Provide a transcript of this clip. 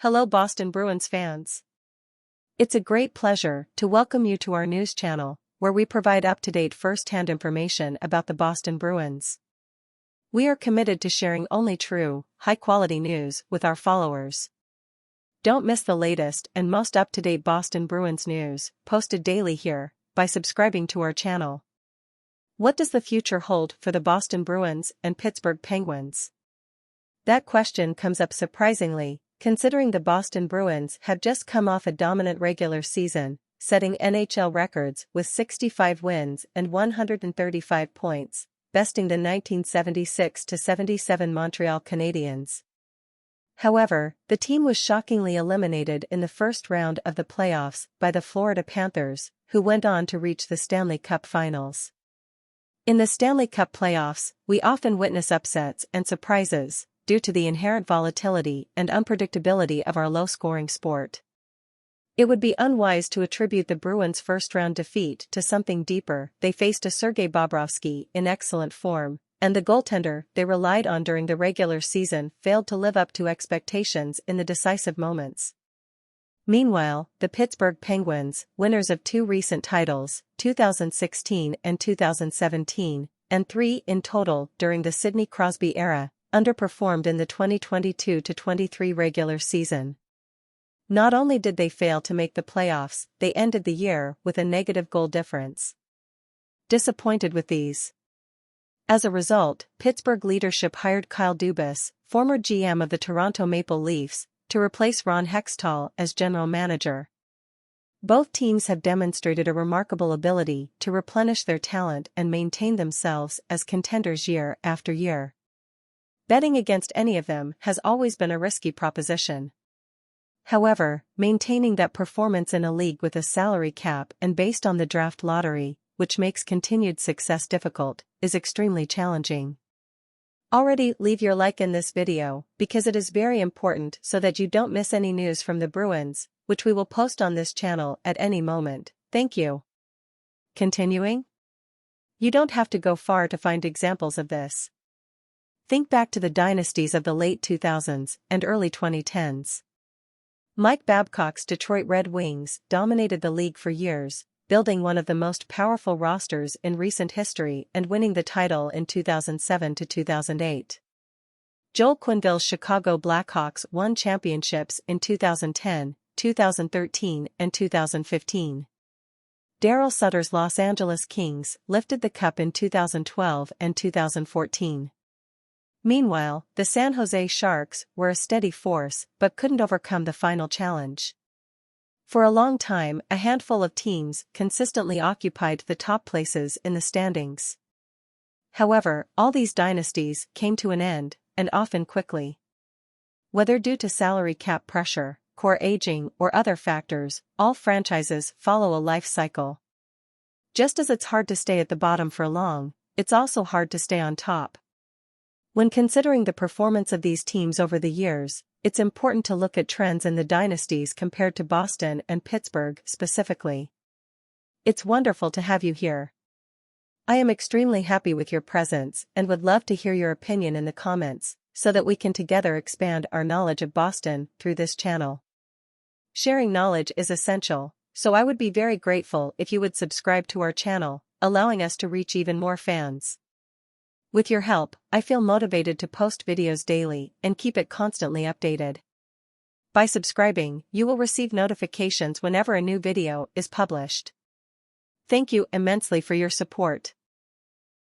Hello Boston Bruins fans. It's a great pleasure to welcome you to our news channel, where we provide up-to-date first-hand information about the Boston Bruins. We are committed to sharing only true, high-quality news with our followers. Don't miss the latest and most up-to-date Boston Bruins news, posted daily here, by subscribing to our channel. What does the future hold for the Boston Bruins and Pittsburgh Penguins? That question comes up surprisingly, considering the Boston Bruins have just come off a dominant regular season, setting NHL records with 65 wins and 135 points, besting the 1976-77 Montreal Canadiens. However, the team was shockingly eliminated in the first round of the playoffs by the Florida Panthers, who went on to reach the Stanley Cup Finals. In the Stanley Cup playoffs, we often witness upsets and surprises, due to the inherent volatility and unpredictability of our low-scoring sport. It would be unwise to attribute the Bruins' first-round defeat to something deeper. They faced a Sergei Bobrovsky in excellent form, and the goaltender they relied on during the regular season failed to live up to expectations in the decisive moments. Meanwhile, the Pittsburgh Penguins, winners of two recent titles, 2016 and 2017, and three in total during the Sidney Crosby era, underperformed in the 2022-23 regular season. Not only did they fail to make the playoffs, they ended the year with a negative goal difference. Disappointed with these. As a result, Pittsburgh leadership hired Kyle Dubas, former GM of the Toronto Maple Leafs, to replace Ron Hextall as general manager. Both teams have demonstrated a remarkable ability to replenish their talent and maintain themselves as contenders year after year. Betting against any of them has always been a risky proposition. However, maintaining that performance in a league with a salary cap and based on the draft lottery, which makes continued success difficult, is extremely challenging. Already leave your like in this video, because it is very important so that you don't miss any news from the Bruins, which we will post on this channel at any moment. Thank you. Continuing? You don't have to go far to find examples of this. Think back to the dynasties of the late 2000s and early 2010s. Mike Babcock's Detroit Red Wings dominated the league for years, building one of the most powerful rosters in recent history and winning the title in 2007-2008. Joel Quenneville's Chicago Blackhawks won championships in 2010, 2013, and 2015. Darryl Sutter's Los Angeles Kings lifted the cup in 2012 and 2014. Meanwhile, the San Jose Sharks were a steady force but couldn't overcome the final challenge. For a long time, a handful of teams consistently occupied the top places in the standings. However, all these dynasties came to an end, and often quickly. Whether due to salary cap pressure, core aging, or other factors, all franchises follow a life cycle. Just as it's hard to stay at the bottom for long, it's also hard to stay on top. When considering the performance of these teams over the years, it's important to look at trends in the dynasties compared to Boston and Pittsburgh specifically. It's wonderful to have you here. I am extremely happy with your presence and would love to hear your opinion in the comments, so that we can together expand our knowledge of Boston through this channel. Sharing knowledge is essential, so I would be very grateful if you would subscribe to our channel, allowing us to reach even more fans. With your help, I feel motivated to post videos daily and keep it constantly updated. By subscribing, you will receive notifications whenever a new video is published. Thank you immensely for your support.